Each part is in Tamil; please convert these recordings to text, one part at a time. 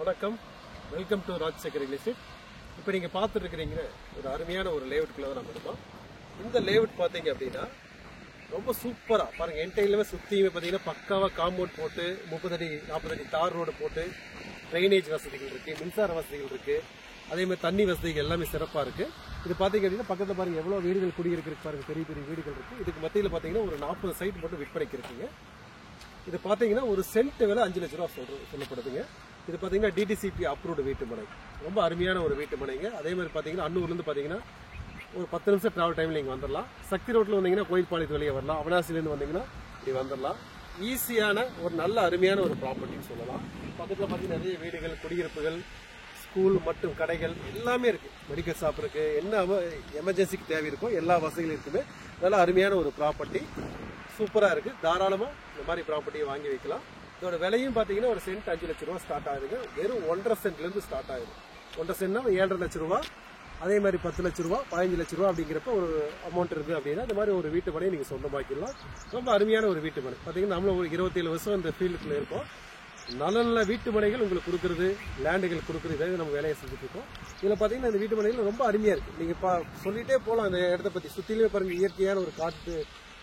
வணக்கம், welcome to Rajasekar real estate. இப்போ நீங்கள் பார்த்துட்டு இருக்கிறீங்க ஒரு அருமையான ஒரு லேஅவுட்குள்ளே தான் நம்ம இருக்கோம். இந்த லேஅவுட் பார்த்தீங்க அப்படின்னா ரொம்ப சூப்பராக பாருங்கள். என்டைலுமே சுற்றியுமே பார்த்தீங்கன்னா பக்காவாக காம்பவுண்ட் போட்டு 30 அடி 40 அடி தார் ரோடு போட்டு ட்ரைனேஜ் வசதிகள் இருக்குது, மின்சார வசதிகள் இருக்குது, அதேமாதிரி தண்ணி வசதிகள் எல்லாமே சிறப்பாக இருக்குது. இது பார்த்தீங்க அப்படின்னா பக்கத்தில் பாருங்கள் எவ்வளோ வீடுகள் குடியிருக்கிறதுக்கு பாருங்கள், பெரிய பெரிய வீடுகள் இருக்குது. இதுக்கு மத்தியில் பார்த்தீங்கன்னா ஒரு 40 சைட் மட்டும் விற்பனைக்கு இருக்குங்க. இது பார்த்தீங்கன்னா ஒரு சென்ட் விலை 5 லட்ச ரூபா சொல்லப்படுதுங்க. இது பார்த்தீங்கன்னா டிடிசிபி அப்ரூவ்டு வீட்டு மனை, ரொம்ப அருமையான ஒரு வீட்டு மனைங்க. அதே மாதிரி பார்த்தீங்கன்னா அன்னூர்லேருந்து பார்த்தீங்கன்னா ஒரு 10 நிமிஷம் ட்ராவல் டைமில் நீங்கள் வந்துடலாம். சக்தி ரோட்டில் வந்தீங்கன்னா கோயில்பாளையத்து வழியாக வரலாம். அவனாசிலேருந்து வந்தீங்கன்னா இப்படி வந்துடலாம். ஈஸியான ஒரு நல்ல அருமையான ஒரு ப்ராப்பர்ட்டின்னு சொல்லலாம். பக்கத்தில் பார்த்தீங்கன்னா நிறைய வீடுகள், குடியிருப்புகள், ஸ்கூல் மற்றும் கடைகள் எல்லாமே இருக்குது. மெடிக்கல் ஷாப் இருக்குது. என்ன எமர்ஜென்சிக்கு தேவை இருக்கோ எல்லா வசதிகளும் இருக்குமே. நல்ல அருமையான ஒரு ப்ராப்பர்ட்டி, சூப்பராக இருக்குது. தாராளமாக இந்த மாதிரி ப்ராப்பர்ட்டியை வாங்கி வைக்கலாம். இதோட விலையும் பார்த்தீங்கன்னா ஒரு சென்ட் 5 லட்ச ரூபா ஸ்டார்ட் ஆகுதுங்க. வெறும் 1.5 சென்ட்லேருந்து ஸ்டார்ட் ஆகுது. 1.5 சென்ட்னா 7.5 லட்ச ரூபா, அதே மாதிரி 10 லட்ச ரூபா, 15 லட்ச ரூபா அப்படிங்கிறப்ப ஒரு அமௌண்ட் இருக்குது அப்படின்னா இந்த மாதிரி ஒரு வீட்டு மனையை நீங்கள் சொந்தமாக்கிடலாம். ரொம்ப அருமையான ஒரு வீட்டு மனை. பார்த்தீங்கன்னா நம்மளும் ஒரு 27 வருஷம் இந்த ஃபீல்டுக்குள்ளே இருக்கோம். நல்ல நல்ல வீட்டு மனைகள் உங்களுக்கு கொடுக்குறது, லேண்டுகள் கொடுக்குறது, இதை நம்ம வேலையை செஞ்சுட்டு இருக்கோம். இதில் பார்த்தீங்கன்னா இந்த வீட்டு மனைகள் ரொம்ப அருமையாக இருக்குது. நீங்கள் சொல்லிகிட்டே போகலாம் அந்த இடத்த பற்றி. சுற்றிலுமே பாருங்கள் இயற்கையான ஒரு காற்று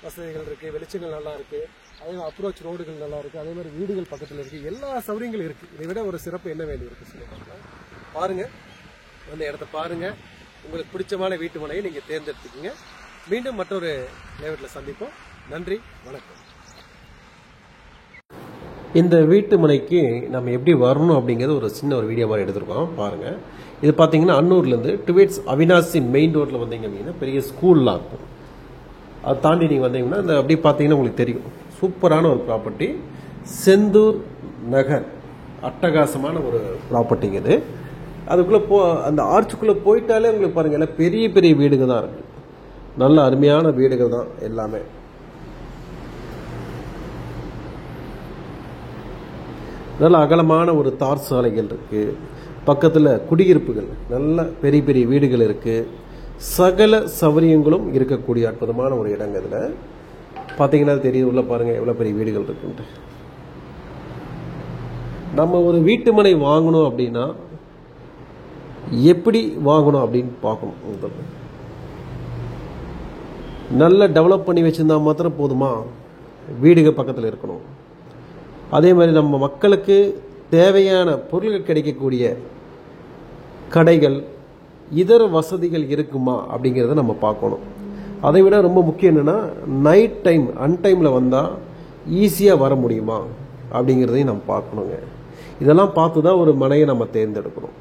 வசதிகள் இருக்குது, வெளிச்சங்கள் நல்லா இருக்குது, அதே மாதிரி அப்ரோச் ரோடுகள் நல்லா இருக்குது, அதே மாதிரி வீடுகள் பக்கத்தில் இருக்குது, எல்லா சௌகரியங்களும் இருக்குது. இதை விட ஒரு சிறப்பு என்ன வேண்டி இருக்குது சொல்லுவாங்க. பாருங்கள், அந்த இடத்த பாருங்கள். உங்களுக்கு பிடிச்சமான வீட்டு மனையை நீங்கள் தேர்ந்தெடுத்துக்கீங்க. மீண்டும் மற்றொரு லேஅவுட்டில் சந்திப்போம். நன்றி, வணக்கம். இந்த வீட்டு மனைக்கு நம்ம எப்படி வரணும் அப்படிங்கிறது ஒரு சின்ன ஒரு வீடியோ மாதிரி எடுத்துருக்கோம். பாருங்கள், இது பார்த்தீங்கன்னா அன்னூர்லேருந்து டுவேட்ஸ் அவினாசி மெயின் ரோட்டில் வந்தீங்க அப்படின்னா பெரிய ஸ்கூல்லாம் இருக்கும். அதை தாண்டி நீங்கள் வந்தீங்கன்னா அந்த அப்படி பார்த்தீங்கன்னா உங்களுக்கு தெரியும். சூப்பரான ஒரு ப்ராப்பர்ட்டி, செந்தூர் நகர், அட்டகாசமான ஒரு ப்ராப்பர்ட்டிங்க இது. அதுக்குள்ளே அந்த ஆர்ச்சுக்குள்ளே போயிட்டாலே உங்களுக்கு பாருங்கள் எல்லாம் பெரிய பெரிய வீடுகள் தான் இருக்குது. நல்ல அருமையான வீடுகள் தான் எல்லாமே. நல்ல அகலமான ஒரு தார் சாலைகள் இருக்குது. பக்கத்தில் குடியிருப்புகள், நல்ல பெரிய பெரிய வீடுகள் இருக்குது. சகல சௌகரியங்களும் இருக்கக்கூடிய அற்புதமான ஒரு இடங்க. இதில் பார்த்தீங்கன்னா தெரியும், உள்ள பாருங்கள் எவ்வளோ பெரிய வீடுகள் இருக்குன்ட்டு. நம்ம ஒரு வீட்டு மனை வாங்கணும் அப்படின்னா எப்படி வாங்கணும் அப்படின்னு பார்க்கணும். நல்ல டெவலப் பண்ணி வச்சுருந்தா மாத்திரம் போதுமா? வீடுகள் பக்கத்தில் இருக்கணும். அதே மாதிரி நம்ம மக்களுக்கு தேவையான பொருள்கள் கிடைக்கக்கூடிய கடைகள், இதர வசதிகள் இருக்குமா அப்படிங்கிறத நம்ம பார்க்கணும். அதை விட ரொம்ப முக்கியம் என்னென்னா நைட் டைம் அன்டைமில் வந்தால் ஈஸியாக வர முடியுமா அப்படிங்கிறதையும் நம்ம பார்க்கணுங்க. இதெல்லாம் பார்த்து தான் ஒரு மனையை நம்ம தேர்ந்தெடுக்கணும்.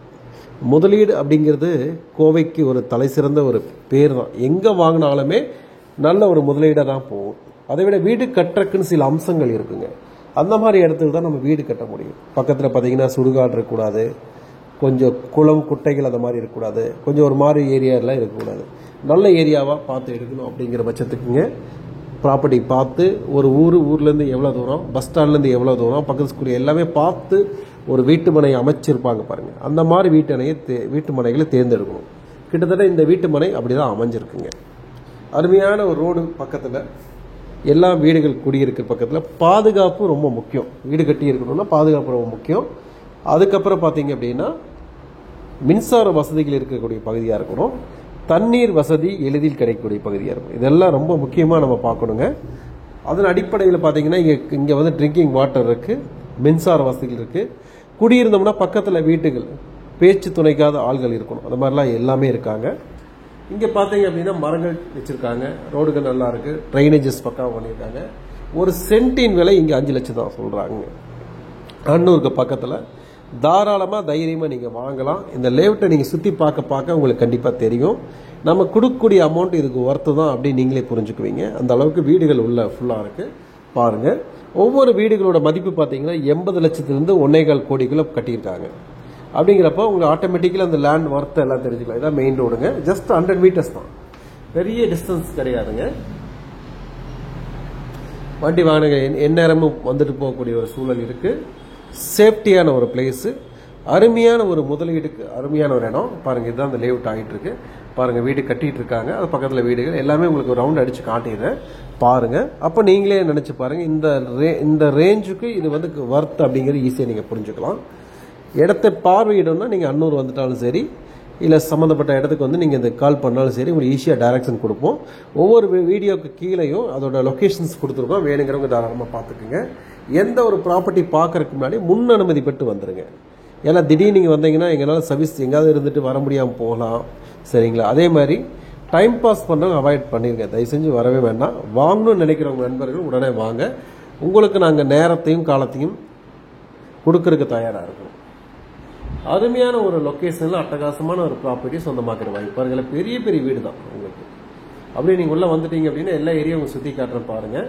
முதலீடு அப்படிங்கிறது கோவைக்கு ஒரு தலை சிறந்த ஒரு பேர் தான். எங்கே வாங்கினாலுமே நல்ல ஒரு முதலீடாக தான் போகும். அதை விட வீடு கட்டுறக்குன்னு சில அம்சங்கள் இருக்குங்க. அந்த மாதிரி இடத்துல தான் நம்ம வீடு கட்ட முடியும். பக்கத்தில் பார்த்தீங்கன்னா சுடுகாடு இருக்கக்கூடாது, கொஞ்சம் குளம் குட்டைகள் அந்த மாதிரி இருக்கக்கூடாது, கொஞ்சம் ஒரு மாதிரி ஏரியாலாம் இருக்கக்கூடாது. நல்ல ஏரியாவாக பார்த்து எடுக்கணும். அப்படிங்கிற பட்சத்துக்குங்க ப்ராப்பர்ட்டி பார்த்து ஒரு ஊர்லேருந்து எவ்வளோ தூரம், பஸ் ஸ்டாண்ட்லேருந்து எவ்வளோ தூரம், பக்கத்து ஸ்கூல் எல்லாமே பார்த்து ஒரு வீட்டு மனையை அமைச்சிருப்பாங்க பாருங்கள். அந்த மாதிரி வீட்டு மனைகளை தேர்ந்தெடுக்கணும். கிட்டத்தட்ட இந்த வீட்டு மனை அப்படி தான் அமைஞ்சிருக்குங்க. அருமையான ஒரு ரோடு பக்கத்தில், எல்லா வீடுகள் குடியிருக்கிற பக்கத்தில். பாதுகாப்பு ரொம்ப முக்கியம். வீடு கட்டி இருக்கணும்னா பாதுகாப்பு ரொம்ப முக்கியம். அதுக்கப்புறம் பார்த்தீங்க அப்படின்னா மின்சார வசதிகள் இருக்கக்கூடிய பகுதியாக இருக்கணும். தண்ணீர் வசதி எளிதில் கிடைக்கக்கூடிய பகுதியாக இருக்கும். இதெல்லாம் ரொம்ப முக்கியமாக நம்ம பார்க்கணுங்க. அதன் அடிப்படையில் பார்த்தீங்கன்னா இங்கே வந்து ட்ரிங்கிங் வாட்டர் இருக்குது, மின்சார வசதிகள் இருக்குது. குடியிருந்தோம்னா பக்கத்தில் வீட்டுகள், பேச்சு துணைக்காத ஆள்கள் இருக்கணும். அந்த மாதிரிலாம் எல்லாமே இருக்காங்க. இங்கே பார்த்தீங்க அப்படின்னா மரங்கள் வச்சுருக்காங்க, ரோடுகள் நல்லா இருக்குது, ட்ரைனேஜஸ் பக்காவாக பண்ணியிருக்காங்க. ஒரு சென்ட்டின் விலை இங்கே 5 லட்சம் தான் சொல்கிறாங்க. அன்னூருக்கு பக்கத்தில் தாராளமாக தைரியமாக நீங்கள் வாங்கலாம். இந்த லேஅவுட்டை நீங்கள் சுற்றி பார்க்க உங்களுக்கு கண்டிப்பாக தெரியும். நம்ம கொடுக்கக்கூடிய அமௌண்ட் இதுக்கு ஒர்த்து தான் அப்படின்னு நீங்களே புரிஞ்சுக்குவீங்க. அந்த அளவுக்கு வீடுகள் உள்ள ஃபுல்லாக இருக்குது. பாருங்கள், ஒவ்வொரு வீடுகளோட மதிப்பு பார்த்தீங்கன்னா 80 லட்சத்துலேருந்து 1.25 கோடிக்குள்ளே கட்டியிருக்காங்க. அப்படிங்கிறப்போ உங்களுக்கு ஆட்டோமேட்டிக்கலி அந்த லேண்ட் ஒர்த்தை எல்லாம் தெரிஞ்சுக்கலாம். இதான் மெயின் ரோடுங்க. ஜஸ்ட் 100 மீட்டர்ஸ் தான், பெரிய டிஸ்டன்ஸ் கிடையாதுங்க. வண்டி வாகனங்க எந்நேரமும் வந்துட்டு போகக்கூடிய ஒரு சூழல் இருக்குது. சேஃப்டியான ஒரு பிளேஸு, அருமையான ஒரு முதலீடுக்கு அருமையான ஒரு இடம். பாருங்கள், இதுதான் அந்த லேஅவுட் ஆகிட்டு இருக்கு. பாருங்கள், வீடு கட்டிகிட்டு இருக்காங்க. அது பக்கத்தில் வீடுகள் எல்லாமே உங்களுக்கு ரவுண்ட் அடித்து காட்டிடுறேன். பாருங்கள், அப்போ நீங்களே நினச்சி பாருங்கள் இந்த ரேஞ்சுக்கு இது வந்து வர்த் அப்படிங்கிறது ஈஸியாக நீங்கள் புரிஞ்சுக்கலாம். இடத்தை பார்வையிடணும்னா நீங்கள் அன்னூர் வந்துட்டாலும் சரி, இல்லை சம்மந்தப்பட்ட இடத்துக்கு வந்து நீங்கள் இந்த கால் பண்ணாலும் சரி, உங்களுக்கு ஈஸியாக டைரக்ஷன் கொடுப்போம். ஒவ்வொரு வீடியோக்கு கீழேயும் அதோட லொக்கேஷன்ஸ் கொடுத்துருக்கோம். வேணுங்கிறவங்க தாராளமாக பார்த்துக்குங்க. எந்த ஒரு ப்ராப்பர்ட்டி பார்க்கறதுக்கு முன்னாடி முன் அனுமதி பெற்று வந்துடுங்க. ஏன்னா திடீர்னு நீங்கள் வந்தீங்கன்னா எங்களால் சர்வீஸ் எங்கேயாவது இருந்துட்டு வர முடியாமல் போகலாம். சரிங்களா? அதே மாதிரி டைம் பாஸ் பண்ணுறவங்க அவாய்ட் பண்ணிடுங்க. தயவு செஞ்சு வரவே வேண்டாம். வாங்கணும்னு நினைக்கிறவங்க நண்பர்கள் உடனே வாங்க. உங்களுக்கு நாங்கள் நேரத்தையும் காலத்தையும் கொடுக்கறதுக்கு தயாராக இருக்கணும். அருமையான ஒரு லொக்கேஷனில் அட்டகாசமான ஒரு ப்ராப்பர்ட்டி சொந்தமாக்கிற வாய்ப்பு பாருங்கள். பெரிய பெரிய வீடு தான் உங்களுக்கு. அப்படியே நீங்கள் உள்ளே வந்துட்டீங்க அப்படின்னா எல்லா ஏரியாவும் சுற்றி காட்டுறேன் பாருங்கள்.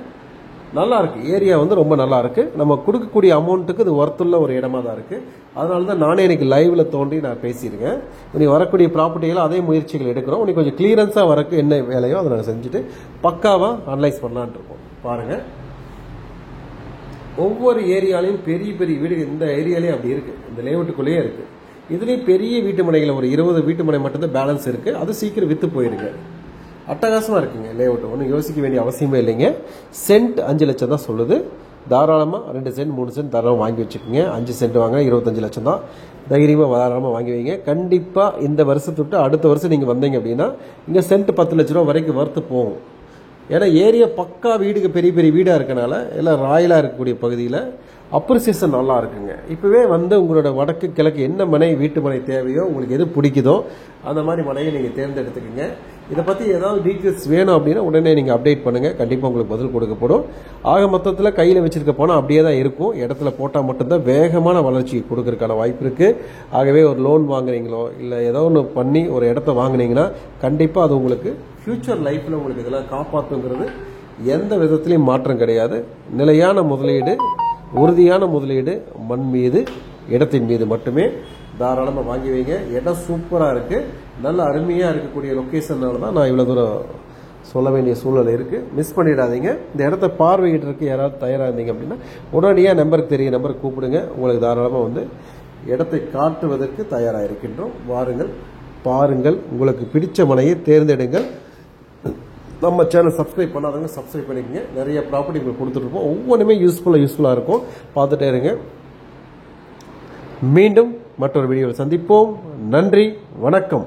நல்லா இருக்கு. ஏரியா வந்து ரொம்ப நல்லா இருக்கு. நம்ம கொடுக்கக்கூடிய அமௌண்ட்டுக்கு இது ஒர்த்துள்ள ஒரு இடமா தான் இருக்கு. அதனால தான் நானே எனக்கு லைவ்ல தோன்றி நான் பேசியிருக்கேன். நீ வரக்கூடிய ப்ராப்பர்ட்டிகள் அதே முயற்சிகள் எடுக்கிறோம். நீ கொஞ்சம் கிளியரன்ஸாக வரக்கு என்ன வேலையோ அதை நாங்கள் செஞ்சுட்டு பக்காவாக அனலைஸ் பண்ணலான் இருக்கோம். பாருங்க, ஒவ்வொரு ஏரியாலையும் பெரிய பெரிய வீடு இந்த ஏரியாலேயே அப்படி இருக்கு. இந்த லேஅவுட்டுக்குள்ளேயே இருக்கு. இதுலேயும் பெரிய வீட்டு மனைகள் ஒரு 20 வீட்டு மனை மட்டும்தான் பேலன்ஸ் இருக்கு. அது சீக்கிரம் வித்து போயிருக்கு. அட்டகாசமாக இருக்குங்க லேஅவுட். ஒன்றும் யோசிக்க வேண்டிய அவசியமே இல்லைங்க. சென்ட் 5 லட்சம் தான் சொல்லுது. தாராளமாக 2 சென்ட் 3 சென்ட் தாராளமாக வாங்கி வச்சுக்கோங்க. 5 சென்ட் வாங்க 25 லட்சம் தான். தைரியமாக தாராளமாக வாங்கி வைங்க. கண்டிப்பாக இந்த வருஷத்தை விட்டு அடுத்த வருஷம் நீங்கள் வந்தீங்க அப்படின்னா இங்கே சென்ட் 10 லட்ச ரூபா வரைக்கும் வறுத்து போகும். ஏன்னா ஏரியா பக்கா வீடுக்கு பெரிய பெரிய வீடாக இருக்கனால எல்லாம் ராயலாக இருக்கக்கூடிய பகுதியில் அப்ரிசியேஷன் நல்லா இருக்குங்க. இப்போவே வந்து உங்களோட வடக்கு கிழக்கு என்ன மனை வீட்டு மனை தேவையோ, உங்களுக்கு எது பிடிக்குதோ அந்த மாதிரி மனையை நீங்கள் தேர்ந்தெடுத்துக்கோங்க. இதை பற்றி ஏதாவது டீட்டெயில்ஸ் வேணும் அப்படின்னா உடனே நீங்கள் அப்டேட் பண்ணுங்கள். கண்டிப்பாக உங்களுக்கு பதில் கொடுக்கப்படும். ஆக மொத்தத்தில் கையில் வச்சிருக்க போனால் அப்படியே தான் இருக்கும். இடத்துல போட்டால் மட்டும்தான் வேகமான வளர்ச்சி கொடுக்கறதுக்கான வாய்ப்பு இருக்குது. ஆகவே ஒரு லோன் வாங்குறீங்களோ இல்லை ஏதோ ஒன்று பண்ணி ஒரு இடத்த வாங்குனீங்கன்னா கண்டிப்பாக அது உங்களுக்கு ஃபியூச்சர் லைஃப்பில் உங்களுக்கு இதெல்லாம் காப்பாற்றுங்கிறது எந்த விதத்துலையும் மாற்றம் கிடையாது. நிலையான முதலீடு, உறுதியான முதலீடு மண் மீது இடத்தின் மீது மட்டுமே. தாராளமாக வாங்கி வைங்க. இடம் சூப்பராக இருக்குது. நல்ல அருமையாக இருக்கக்கூடிய லொக்கேஷனால தான் நான் இவ்வளோ தூரம் சொல்ல வேண்டிய சூழ்நிலை இருக்குது. மிஸ் பண்ணிடாதீங்க. இந்த இடத்த பார்வையிடுறதுக்கு யாராவது தயாராக இருந்தீங்க அப்படின்னா உடனடியாக நம்பருக்கு தெரிய நம்பருக்கு கூப்பிடுங்க. உங்களுக்கு தாராளமாக வந்து இடத்தை காட்டுவதற்கு தயாராக இருக்கின்றோம். வாருங்கள், பாருங்கள், உங்களுக்கு பிடிச்ச மனையை தேர்ந்தெடுங்கள். நம்ம சேனல் சப்ஸ்கிரைப் பண்ணாதவங்க சப்ஸ்கிரைப் பண்ணிக்கங்க. நிறைய ப்ராப்பர்ட்டி உங்களுக்கு கொடுத்துட்ருப்போம். ஒவ்வொன்றுமே யூஸ்ஃபுல்லாக இருக்கும். பார்த்துட்டே இருங்க. மீண்டும் மற்றொரு வீடியோவில் சந்திப்போம். நன்றி, வணக்கம்.